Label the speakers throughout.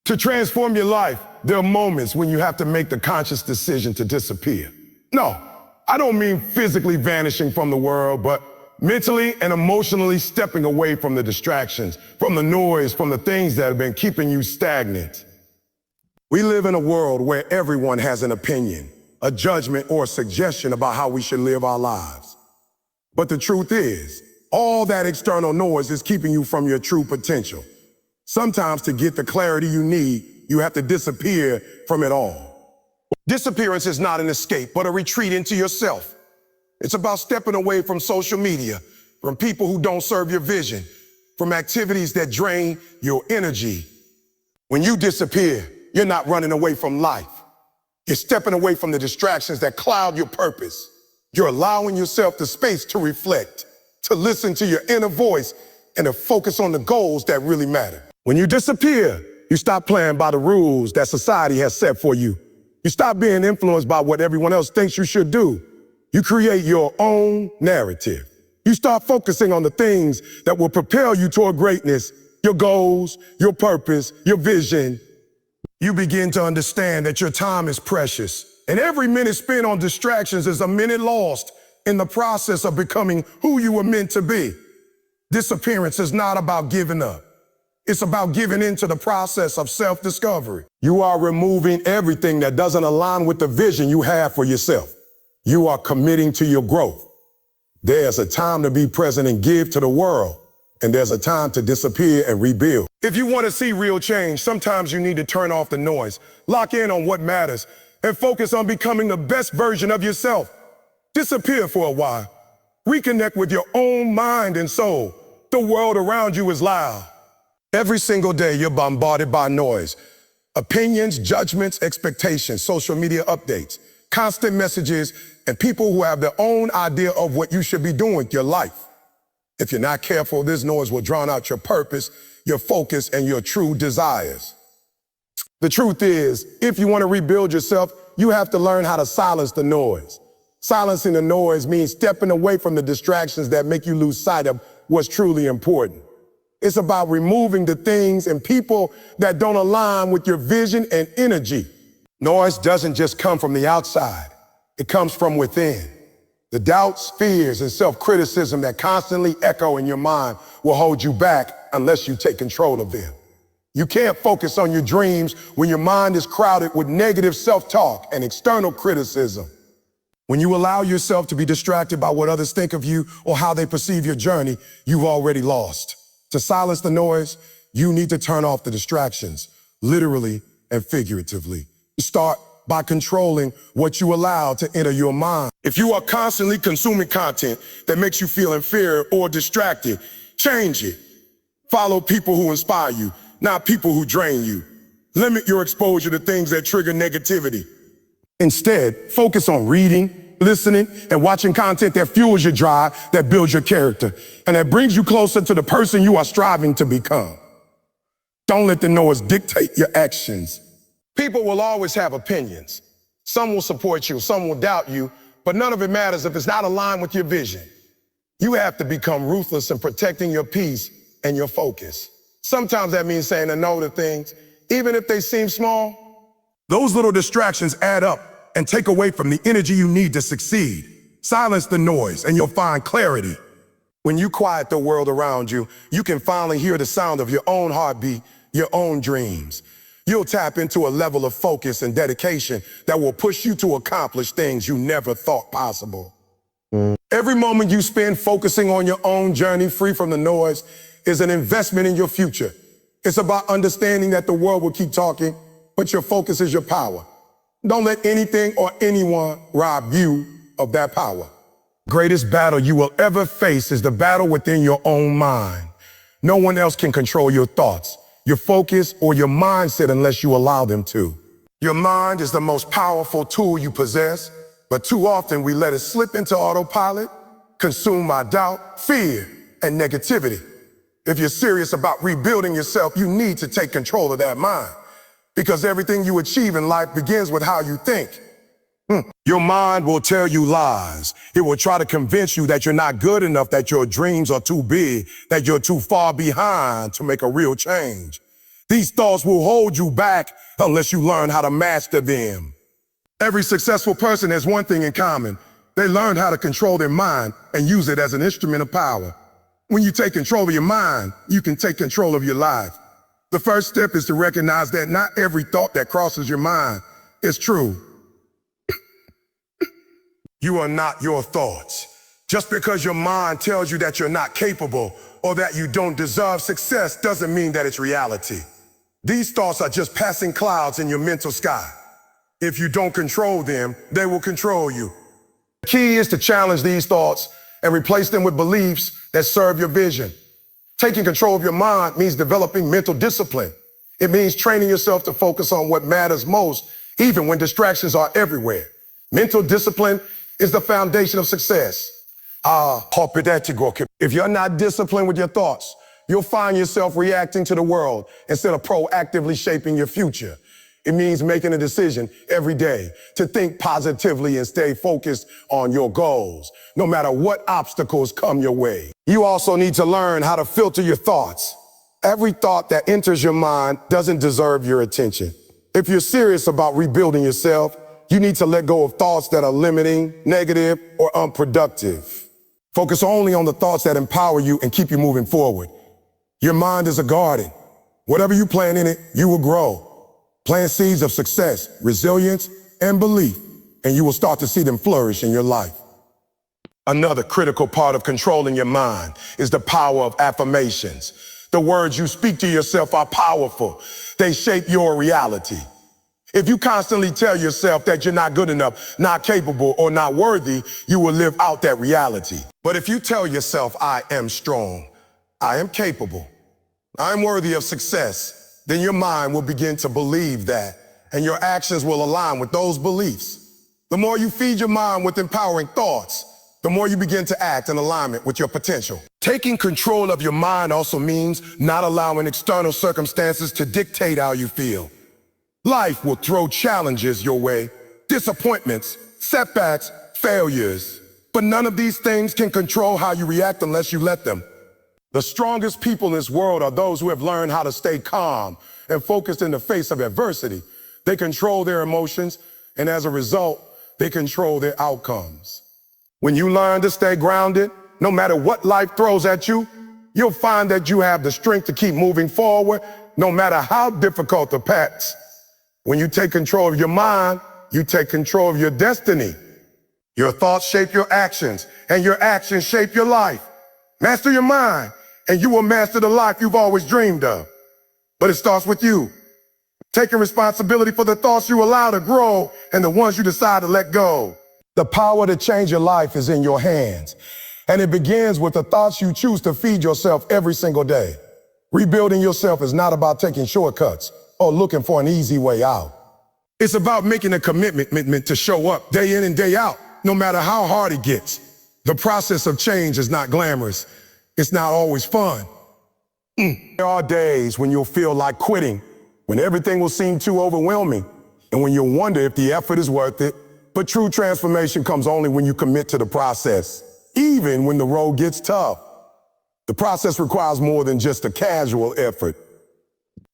Speaker 1: To transform your life, there are moments when you have to make the conscious decision to disappear. No, I don't mean physically vanishing from the world, but mentally and emotionally stepping away from the distractions, from the noise, from the things that have been keeping you stagnant. We live in a world where everyone has an opinion, a judgment, or a suggestion about how we should live our lives. But the truth is, all that external noise is keeping you from your true potential. Sometimes to get the clarity you need, you have to disappear from it all. Disappearance is not an escape, but a retreat into yourself. It's about stepping away from social media, from people who don't serve your vision, from activities that drain your energy. When you disappear, you're not running away from life. You're stepping away from the distractions that cloud your purpose. You're allowing yourself the space to reflect, to listen to your inner voice, and to focus on the goals that really matter. When you disappear, you stop playing by the rules that society has set for you. You stop being influenced by what everyone else thinks you should do. You create your own narrative. You start focusing on the things that will propel you toward greatness, your goals, your purpose, your vision. You begin to understand that your time is precious, and every minute spent on distractions is a minute lost in the process of becoming who you were meant to be. Disappearance is not about giving up. It's about giving into the process of self-discovery. You are removing everything that doesn't align with the vision you have for yourself. You are committing to your growth. There's a time to be present and give to the world, and there's a time to disappear and rebuild. If you want to see real change, sometimes you need to turn off the noise, lock in on what matters, and focus on becoming the best version of yourself. Disappear for a while. Reconnect with your own mind and soul. The world around you is loud. Every single day, you're bombarded by noise. Opinions, judgments, expectations, social media updates, constant messages, and people who have their own idea of what you should be doing with your life. If you're not careful, this noise will drown out your purpose, your focus, and your true desires. The truth is, if you want to rebuild yourself, you have to learn how to silence the noise. Silencing the noise means stepping away from the distractions that make you lose sight of what's truly important. It's about removing the things and people that don't align with your vision and energy. Noise doesn't just come from the outside. It comes from within. The doubts, fears, and self-criticism that constantly echo in your mind will hold you back unless you take control of them. You can't focus on your dreams when your mind is crowded with negative self-talk and external criticism. When you allow yourself to be distracted by what others think of you or how they perceive your journey, you've already lost. To silence the noise, you need to turn off the distractions, literally and figuratively. Start by controlling what you allow to enter your mind. If you are constantly consuming content that makes you feel inferior or distracted, change it. Follow people who inspire you, not people who drain you. Limit your exposure to things that trigger negativity. Instead, focus on reading, listening, and watching content that fuels your drive, that builds your character, and that brings you closer to the person you are striving to become. Don't let the noise dictate your actions. People will always have opinions. Some will support you, some will doubt you, but none of it matters if it's not aligned with your vision. You have to become ruthless in protecting your peace and your focus. Sometimes that means saying a no to things, even if they seem small. Those little distractions add up and take away from the energy you need to succeed. Silence the noise and you'll find clarity. When you quiet the world around you, you can finally hear the sound of your own heartbeat, your own dreams. You'll tap into a level of focus and dedication that will push you to accomplish things you never thought possible. Every moment you spend focusing on your own journey free from the noise is an investment in your future. It's about understanding that the world will keep talking, but your focus is your power. Don't let anything or anyone rob you of that power. Greatest battle you will ever face is the battle within your own mind. No one else can control your thoughts, your focus, or your mindset unless you allow them to. Your mind is the most powerful tool you possess, but too often we let it slip into autopilot, consumed by doubt, fear, and negativity. If you're serious about rebuilding yourself, you need to take control of that mind. Because everything you achieve in life begins with how you think. Your mind will tell you lies. It will try to convince you that you're not good enough, that your dreams are too big, that you're too far behind to make a real change. These thoughts will hold you back unless you learn how to master them. Every successful person has one thing in common. They learned how to control their mind and use it as an instrument of power. When you take control of your mind, you can take control of your life. The first step is to recognize that not every thought that crosses your mind is true. You are not your thoughts. Just because your mind tells you that you're not capable or that you don't deserve success doesn't mean that it's reality. These thoughts are just passing clouds in your mental sky. If you don't control them, they will control you. The key is to challenge these thoughts and replace them with beliefs that serve your vision. Taking control of your mind means developing mental discipline. It means training yourself to focus on what matters most, even when distractions are everywhere. Mental discipline is the foundation of success. If you're not disciplined with your thoughts, you'll find yourself reacting to the world instead of proactively shaping your future. It means making a decision every day to think positively and stay focused on your goals, no matter what obstacles come your way. You also need to learn how to filter your thoughts. Every thought that enters your mind doesn't deserve your attention. If you're serious about rebuilding yourself, you need to let go of thoughts that are limiting, negative, or unproductive. Focus only on the thoughts that empower you and keep you moving forward. Your mind is a garden. Whatever you plant in it, you will grow. Plant seeds of success, resilience, and belief, and you will start to see them flourish in your life. Another critical part of controlling your mind is the power of affirmations. The words you speak to yourself are powerful. They shape your reality. If you constantly tell yourself that you're not good enough, not capable, or not worthy, you will live out that reality. But if you tell yourself, I am strong, I am capable, I'm worthy of success, then your mind will begin to believe that, and your actions will align with those beliefs. The more you feed your mind with empowering thoughts, the more you begin to act in alignment with your potential. Taking control of your mind also means not allowing external circumstances to dictate how you feel. Life will throw challenges your way, disappointments, setbacks, failures. But none of these things can control how you react unless you let them. The strongest people in this world are those who have learned how to stay calm and focused in the face of adversity. They control their emotions, and as a result, they control their outcomes. When you learn to stay grounded, no matter what life throws at you, you'll find that you have the strength to keep moving forward, no matter how difficult the path. When you take control of your mind, you take control of your destiny. Your thoughts shape your actions, and your actions shape your life. Master your mind, and you will master the life you've always dreamed of. But it starts with you. Taking responsibility for the thoughts you allow to grow and the ones you decide to let go. The power to change your life is in your hands, and it begins with the thoughts you choose to feed yourself every single day. Rebuilding yourself is not about taking shortcuts or looking for an easy way out. It's about making a commitment to show up day in and day out, no matter how hard it gets. The process of change is not glamorous. It's not always fun. There are days when you'll feel like quitting, when everything will seem too overwhelming, and when you'll wonder if the effort is worth it. But true transformation comes only when you commit to the process, even when the road gets tough. The process requires more than just a casual effort.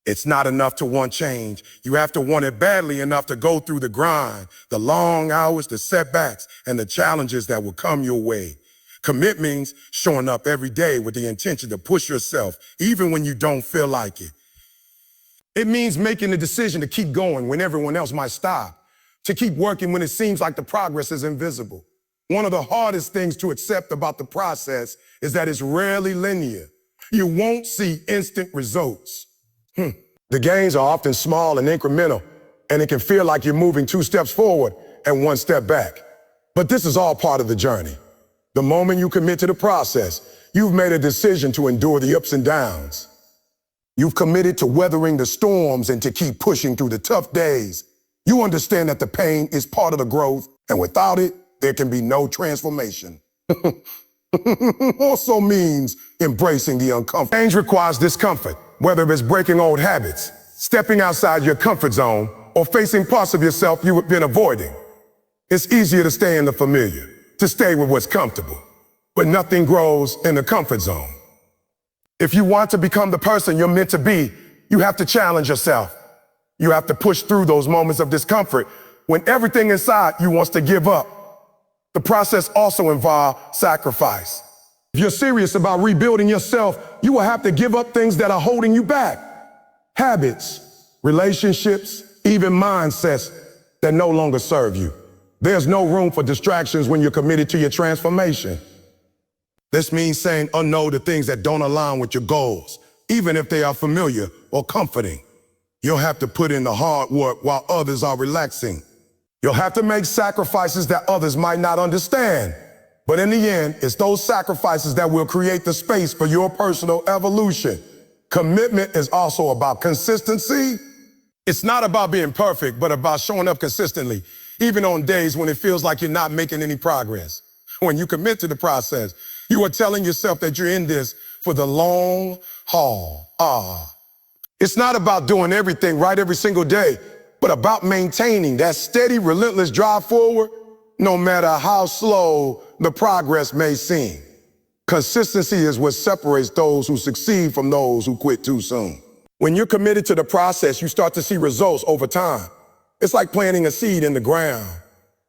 Speaker 1: It's not enough to want change. You have to want it badly enough to go through the grind, the long hours, the setbacks, and the challenges that will come your way. Commit means showing up every day with the intention to push yourself, even when you don't feel like it. It means making the decision to keep going when everyone else might stop, to keep working when it seems like the progress is invisible. One of the hardest things to accept about the process is that it's rarely linear. You won't see instant results. The gains are often small and incremental, and it can feel like you're moving 2 steps forward and 1 step back. But this is all part of the journey. The moment you commit to the process, you've made a decision to endure the ups and downs. You've committed to weathering the storms and to keep pushing through the tough days. You understand that the pain is part of the growth, and without it, there can be no transformation. Also means embracing the uncomfortable. Change requires discomfort, whether it's breaking old habits, stepping outside your comfort zone, or facing parts of yourself you've been avoiding. It's easier to stay in the familiar, to stay with what's comfortable, but nothing grows in the comfort zone. If you want to become the person you're meant to be, You have to challenge yourself. You have to push through those moments of discomfort when everything inside you wants to give up. The process also involves sacrifice. If you're serious about rebuilding yourself, you will have to give up things that are holding you back. Habits, relationships, even mindsets that no longer serve you. There's no room for distractions when you're committed to your transformation. This means saying no to things that don't align with your goals, even if they are familiar or comforting. You'll have to put in the hard work while others are relaxing. You'll have to make sacrifices that others might not understand. But in the end, it's those sacrifices that will create the space for your personal evolution. Commitment is also about consistency. It's not about being perfect, but about showing up consistently, even on days when it feels like you're not making any progress. When you commit to the process, you are telling yourself that you're in this for the long haul. It's not about doing everything right every single day, but about maintaining that steady, relentless drive forward, no matter how slow the progress may seem. Consistency is what separates those who succeed from those who quit too soon. When you're committed to the process, you start to see results over time. It's like planting a seed in the ground.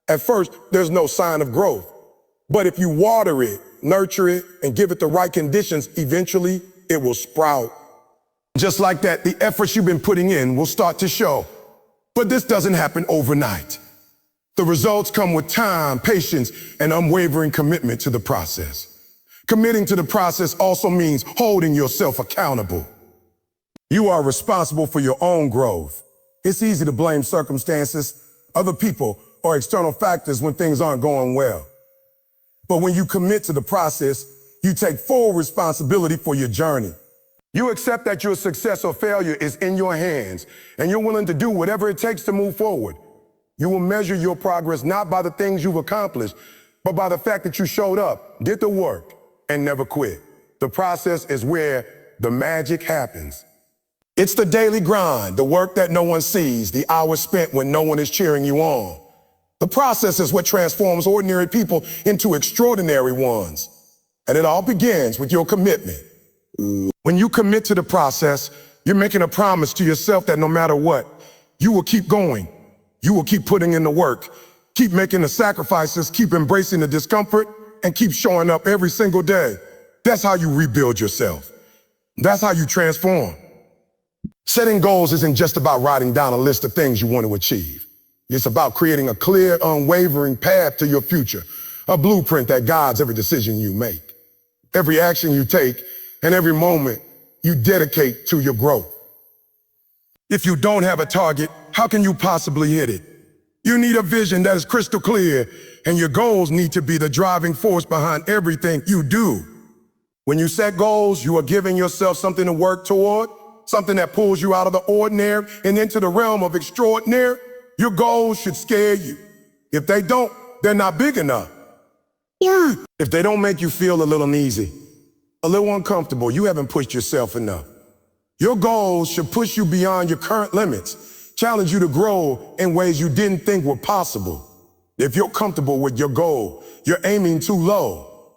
Speaker 1: At first, there's no sign of growth. But if you water it, nurture it, and give it the right conditions, eventually it will sprout. Just like that, the efforts you've been putting in will start to show. But this doesn't happen overnight. The results come with time, patience, and unwavering commitment to the process. Committing to the process also means holding yourself accountable. You are responsible for your own growth. It's easy to blame circumstances, other people, or external factors when things aren't going well. But when you commit to the process, you take full responsibility for your journey. You accept that your success or failure is in your hands, and you're willing to do whatever it takes to move forward. You will measure your progress not by the things you've accomplished, but by the fact that you showed up, did the work, and never quit. The process is where the magic happens. It's the daily grind, the work that no one sees, the hours spent when no one is cheering you on. The process is what transforms ordinary people into extraordinary ones. And it all begins with your commitment. When you commit to the process, you're making a promise to yourself that no matter what, you will keep going. You will keep putting in the work, keep making the sacrifices, keep embracing the discomfort, and keep showing up every single day. That's how you rebuild yourself. That's how you transform. Setting goals isn't just about writing down a list of things you want to achieve. It's about creating a clear, unwavering path to your future, a blueprint that guides every decision you make, every action you take, and every moment you dedicate to your growth. If you don't have a target, how can you possibly hit it? You need a vision that is crystal clear, and your goals need to be the driving force behind everything you do. When you set goals, you are giving yourself something to work toward, something that pulls you out of the ordinary and into the realm of extraordinary. Your goals should scare you. If they don't, they're not big enough. If they don't make you feel a little uneasy, a little uncomfortable, you haven't pushed yourself enough. Your goals should push you beyond your current limits, challenge you to grow in ways you didn't think were possible. If you're comfortable with your goal, you're aiming too low.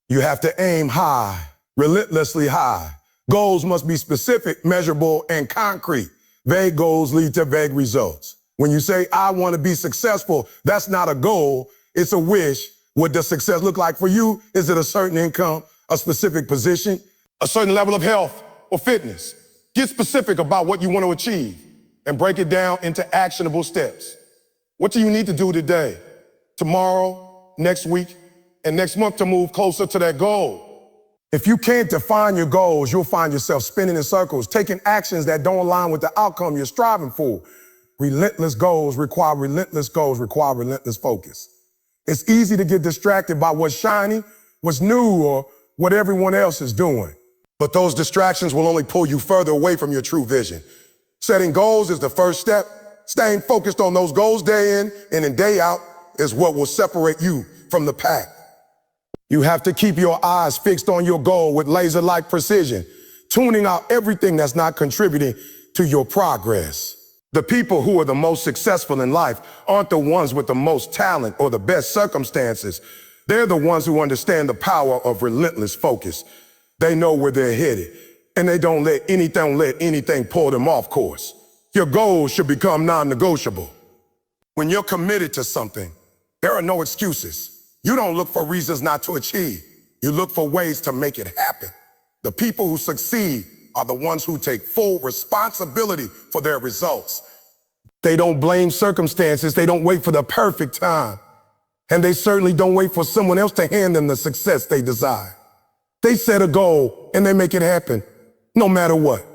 Speaker 1: You have to aim high, relentlessly high. Goals must be specific, measurable, and concrete. Vague goals lead to vague results. When you say, I want to be successful, that's not a goal, it's a wish. What does success look like for you? Is it a certain income, a specific position, a certain level of health or fitness? Get specific about what you want to achieve and break it down into actionable steps. What do you need to do today, tomorrow, next week, and next month to move closer to that goal? If you can't define your goals, you'll find yourself spinning in circles, taking actions that don't align with the outcome you're striving for. Relentless goals require relentless focus. It's easy to get distracted by what's shiny, what's new, or what everyone else is doing. But those distractions will only pull you further away from your true vision. Setting goals is the first step. Staying focused on those goals day in and day out is what will separate you from the pack. You have to keep your eyes fixed on your goal with laser-like precision, tuning out everything that's not contributing to your progress. The people who are the most successful in life aren't the ones with the most talent or the best circumstances. They're the ones who understand the power of relentless focus. They know where they're headed, and they don't let anything pull them off course. Your goals should become non-negotiable. When you're committed to something, there are no excuses. You don't look for reasons not to achieve. You look for ways to make it happen. The people who succeed are the ones who take full responsibility for their results. They don't blame circumstances. They don't wait for the perfect time. And they certainly don't wait for someone else to hand them the success they desire. They set a goal and they make it happen, no matter what.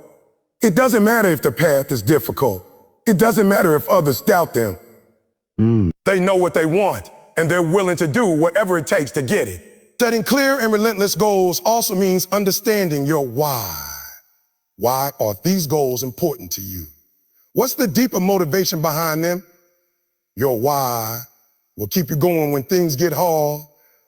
Speaker 1: It doesn't matter if the path is difficult. It doesn't matter if others doubt them. They know what they want, and they're willing to do whatever it takes to get it. Setting clear and relentless goals also means understanding your why. Why are these goals important to you? What's the deeper motivation behind them? Your why will keep you going when things get hard,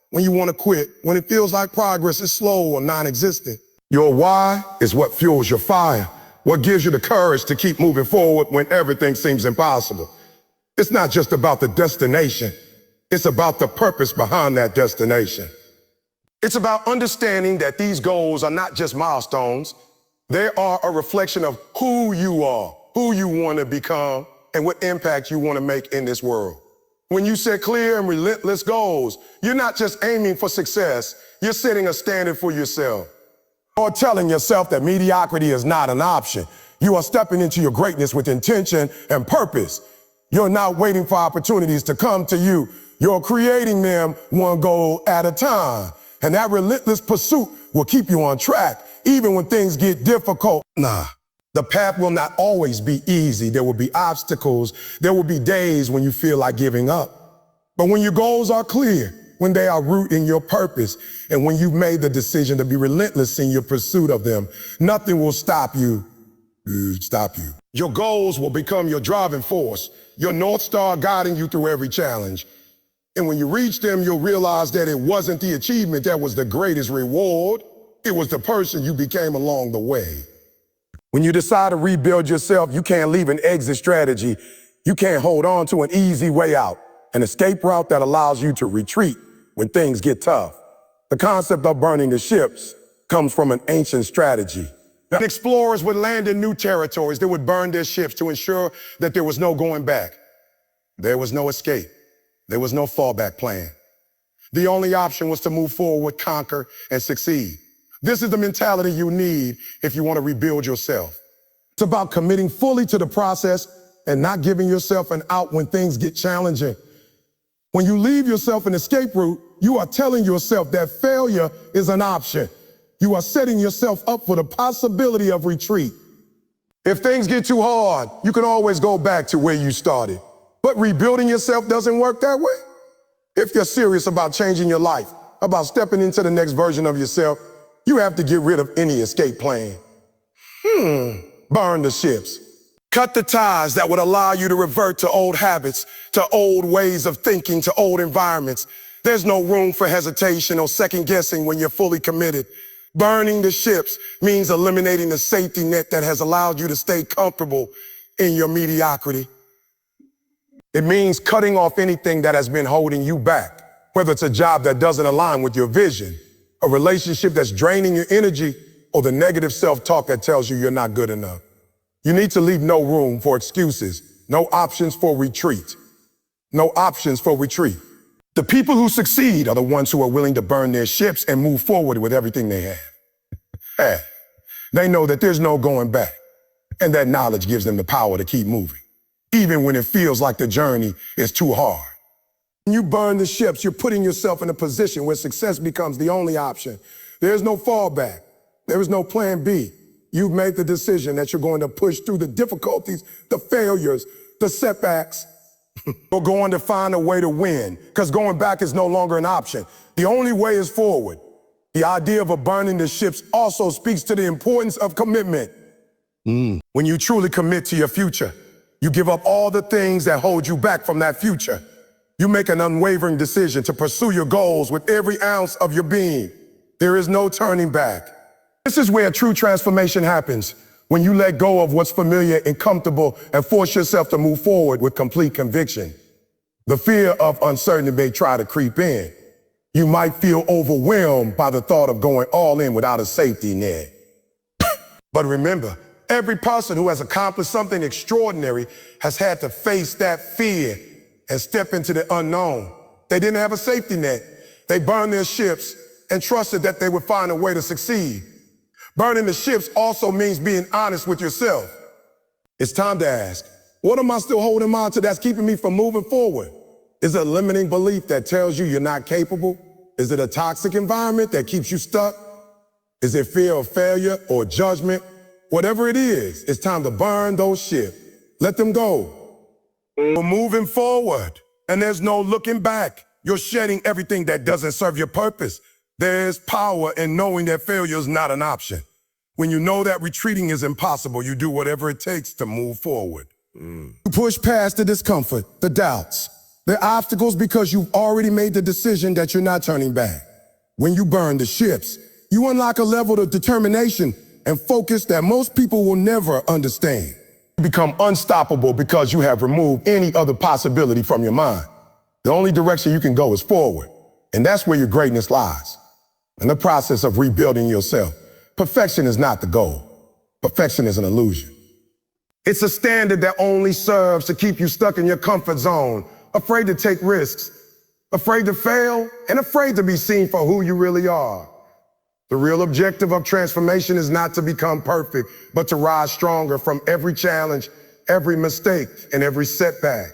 Speaker 1: when you want to quit, when it feels like progress is slow or non-existent. Your why is what fuels your fire, what gives you the courage to keep moving forward when everything seems impossible. It's not just about the destination. It's about the purpose behind that destination. It's about understanding that these goals are not just milestones. They are a reflection of who you are, who you want to become, and what impact you want to make in this world. When you set clear and relentless goals, you're not just aiming for success, you're setting a standard for yourself. Or telling yourself that mediocrity is not an option. You are stepping into your greatness with intention and purpose. You're not waiting for opportunities to come to you. You're creating them one goal at a time. And that relentless pursuit will keep you on track, even when things get difficult. The path will not always be easy. There will be obstacles. There will be days when you feel like giving up. But when your goals are clear, when they are rooted in your purpose, and when you've made the decision to be relentless in your pursuit of them, nothing will stop you. Your goals will become your driving force, your North Star guiding you through every challenge. And when you reach them, you'll realize that it wasn't the achievement that was the greatest reward. It was the person you became along the way. When you decide to rebuild yourself, you can't leave an exit strategy. You can't hold on to an easy way out, an escape route that allows you to retreat when things get tough. The concept of burning the ships comes from an ancient strategy. Explorers would land in new territories. They would burn their ships to ensure that there was no going back. There was no escape. There was no fallback plan. The only option was to move forward, conquer, and succeed. This is the mentality you need if you want to rebuild yourself. It's about committing fully to the process and not giving yourself an out when things get challenging. When you leave yourself an escape route, you are telling yourself that failure is an option. You are setting yourself up for the possibility of retreat. If things get too hard, you can always go back to where you started. But rebuilding yourself doesn't work that way. If you're serious about changing your life, about stepping into the next version of yourself, you have to get rid of any escape plan. Burn the ships. Cut the ties that would allow you to revert to old habits, to old ways of thinking, to old environments. There's no room for hesitation or second guessing when you're fully committed. Burning the ships means eliminating the safety net that has allowed you to stay comfortable in your mediocrity. It means cutting off anything that has been holding you back, whether it's a job that doesn't align with your vision, a relationship that's draining your energy, or the negative self-talk that tells you you're not good enough. You need to leave no room for excuses, no options for retreat. No options for retreat. The people who succeed are the ones who are willing to burn their ships and move forward with everything they have. They know that there's no going back, and that knowledge gives them the power to keep moving, even when it feels like the journey is too hard. When you burn the ships, you're putting yourself in a position where success becomes the only option. There's no fallback. There is no plan B. You've made the decision that you're going to push through the difficulties, the failures, the setbacks. You're going to find a way to win, because going back is no longer an option. The only way is forward. The idea of burning the ships also speaks to the importance of commitment. When you truly commit to your future, you give up all the things that hold you back from that future. You make an unwavering decision to pursue your goals with every ounce of your being. There is no turning back. This is where true transformation happens, when you let go of what's familiar and comfortable and force yourself to move forward with complete conviction. The fear of uncertainty may try to creep in. You might feel overwhelmed by the thought of going all in without a safety net. But remember, every person who has accomplished something extraordinary has had to face that fear and step into the unknown. They didn't have a safety net. They burned their ships and trusted that they would find a way to succeed. Burning the ships also means being honest with yourself. It's time to ask, what am I still holding on to that's keeping me from moving forward? Is it a limiting belief that tells you you're not capable? Is it a toxic environment that keeps you stuck? Is it fear of failure or judgment? Whatever it is, it's time to burn those ships. Let them go. We're moving forward, and there's no looking back. You're shedding everything that doesn't serve your purpose. There's power in knowing that failure is not an option. When you know that retreating is impossible, you do whatever it takes to move forward. You push past the discomfort, the doubts, the obstacles because you've already made the decision that you're not turning back. When you burn the ships, you unlock a level of determination and focus that most people will never understand. You become unstoppable because you have removed any other possibility from your mind. The only direction you can go is forward, and that's where your greatness lies. In the process of rebuilding yourself, perfection is not the goal. Perfection is an illusion. It's a standard that only serves to keep you stuck in your comfort zone, afraid to take risks, afraid to fail, and afraid to be seen for who you really are. The real objective of transformation is not to become perfect, but to rise stronger from every challenge, every mistake, and every setback.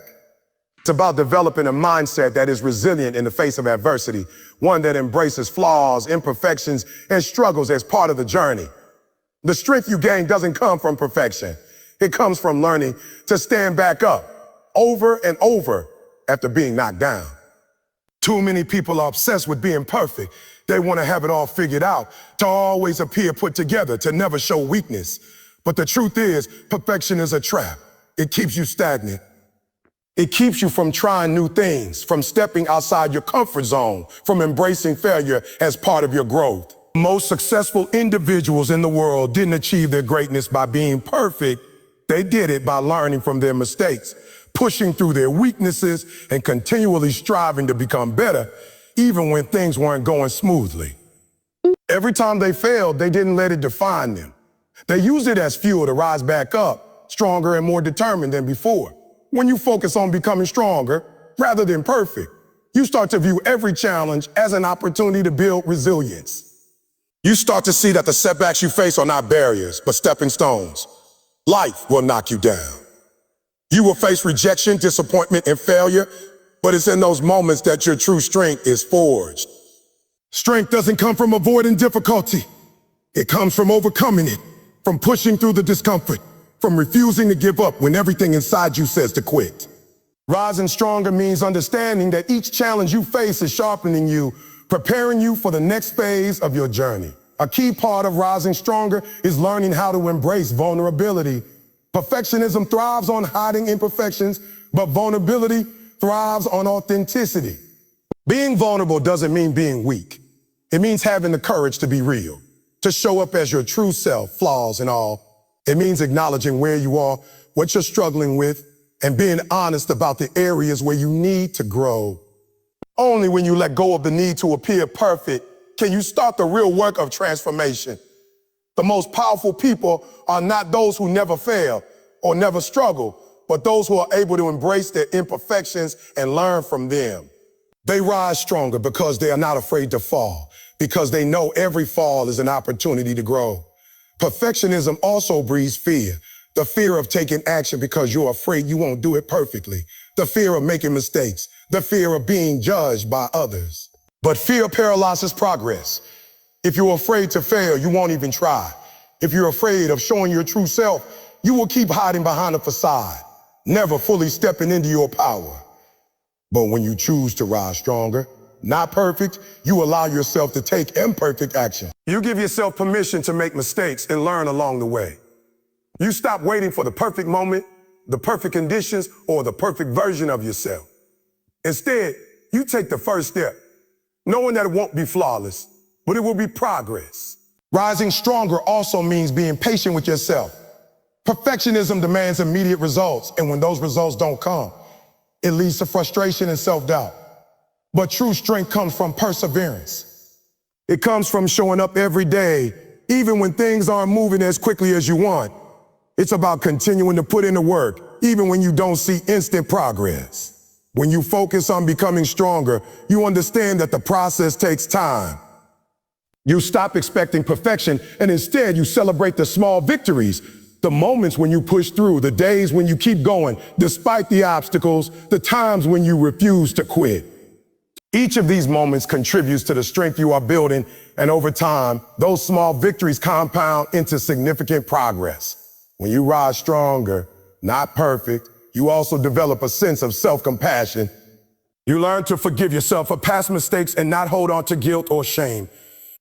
Speaker 1: It's about developing a mindset that is resilient in the face of adversity, one that embraces flaws, imperfections, and struggles as part of the journey. The strength you gain doesn't come from perfection. It comes from learning to stand back up over and over after being knocked down. Too many people are obsessed with being perfect. They want to have it all figured out, to always appear put together, to never show weakness. But the truth is, perfection is a trap. It keeps you stagnant. It keeps you from trying new things, from stepping outside your comfort zone, from embracing failure as part of your growth. Most successful individuals in the world didn't achieve their greatness by being perfect. They did it by learning from their mistakes, pushing through their weaknesses, and continually striving to become better, even when things weren't going smoothly. Every time they failed, they didn't let it define them. They used it as fuel to rise back up, stronger and more determined than before. When you focus on becoming stronger rather than perfect, you start to view every challenge as an opportunity to build resilience. You start to see that the setbacks you face are not barriers, but stepping stones. Life will knock you down. You will face rejection, disappointment, and failure, but it's in those moments that your true strength is forged. Strength doesn't come from avoiding difficulty. It comes from overcoming it, from pushing through the discomfort, from refusing to give up when everything inside you says to quit. Rising stronger means understanding that each challenge you face is sharpening you, preparing you for the next phase of your journey. A key part of rising stronger is learning how to embrace vulnerability. Perfectionism thrives on hiding imperfections, but vulnerability thrives on authenticity. Being vulnerable doesn't mean being weak. It means having the courage to be real, to show up as your true self, flaws and all. It means acknowledging where you are, what you're struggling with, and being honest about the areas where you need to grow. Only when you let go of the need to appear perfect can you start the real work of transformation. The most powerful people are not those who never fail or never struggle, but those who are able to embrace their imperfections and learn from them. They rise stronger because they are not afraid to fall, because they know every fall is an opportunity to grow. Perfectionism also breeds fear, the fear of taking action because you're afraid you won't do it perfectly, the fear of making mistakes, the fear of being judged by others. But fear paralyzes progress. If you're afraid to fail, you won't even try. If you're afraid of showing your true self, you will keep hiding behind a facade, never fully stepping into your power. But when you choose to rise stronger, not perfect, you allow yourself to take imperfect action. You give yourself permission to make mistakes and learn along the way. You stop waiting for the perfect moment, the perfect conditions, or the perfect version of yourself. Instead, you take the first step, knowing that it won't be flawless, but it will be progress. Rising stronger also means being patient with yourself. Perfectionism demands immediate results, and when those results don't come, it leads to frustration and self-doubt. But true strength comes from perseverance. It comes from showing up every day, even when things aren't moving as quickly as you want. It's about continuing to put in the work, even when you don't see instant progress. When you focus on becoming stronger, you understand that the process takes time. You stop expecting perfection, and instead you celebrate the small victories, the moments when you push through, the days when you keep going, despite the obstacles, the times when you refuse to quit. Each of these moments contributes to the strength you are building, and over time, those small victories compound into significant progress. When you rise stronger, not perfect, you also develop a sense of self-compassion. You learn to forgive yourself for past mistakes and not hold on to guilt or shame.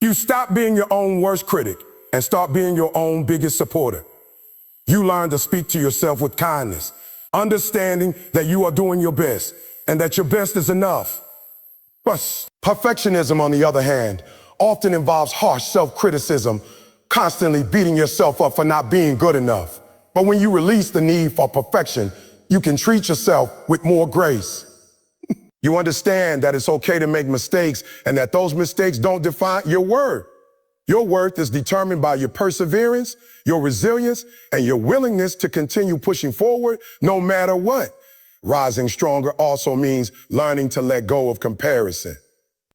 Speaker 1: You stop being your own worst critic and start being your own biggest supporter. You learn to speak to yourself with kindness, understanding that you are doing your best and that your best is enough. But perfectionism, on the other hand, often involves harsh self-criticism, constantly beating yourself up for not being good enough. But when you release the need for perfection, you can treat yourself with more grace. You understand that it's okay to make mistakes and that those mistakes don't define your worth. Your worth is determined by your perseverance, your resilience, and your willingness to continue pushing forward no matter what. Rising stronger also means learning to let go of comparison.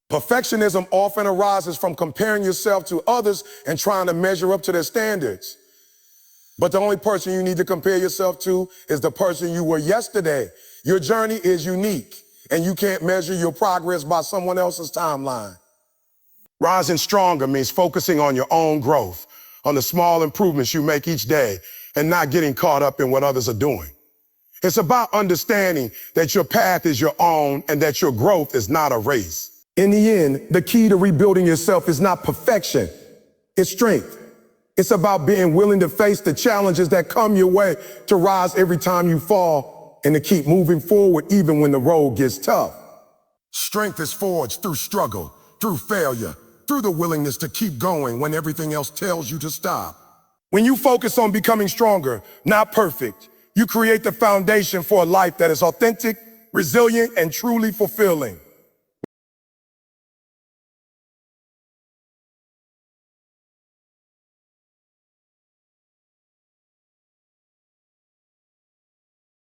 Speaker 1: Perfectionism often arises from comparing yourself to others and trying to measure up to their standards. But the only person you need to compare yourself to is the person you were yesterday. Your journey is unique, and you can't measure your progress by someone else's timeline. Rising stronger means focusing on your own growth, on the small improvements you make each day, and not getting caught up in what others are doing. It's about understanding that your path is your own and that your growth is not a race. In the end, the key to rebuilding yourself is not perfection, it's strength. It's about being willing to face the challenges that come your way, to rise every time you fall, and to keep moving forward even when the road gets tough. Strength is forged through struggle, through failure, through the willingness to keep going when everything else tells you to stop. When you focus on becoming stronger, not perfect, you create the foundation for a life that is authentic, resilient, and truly fulfilling.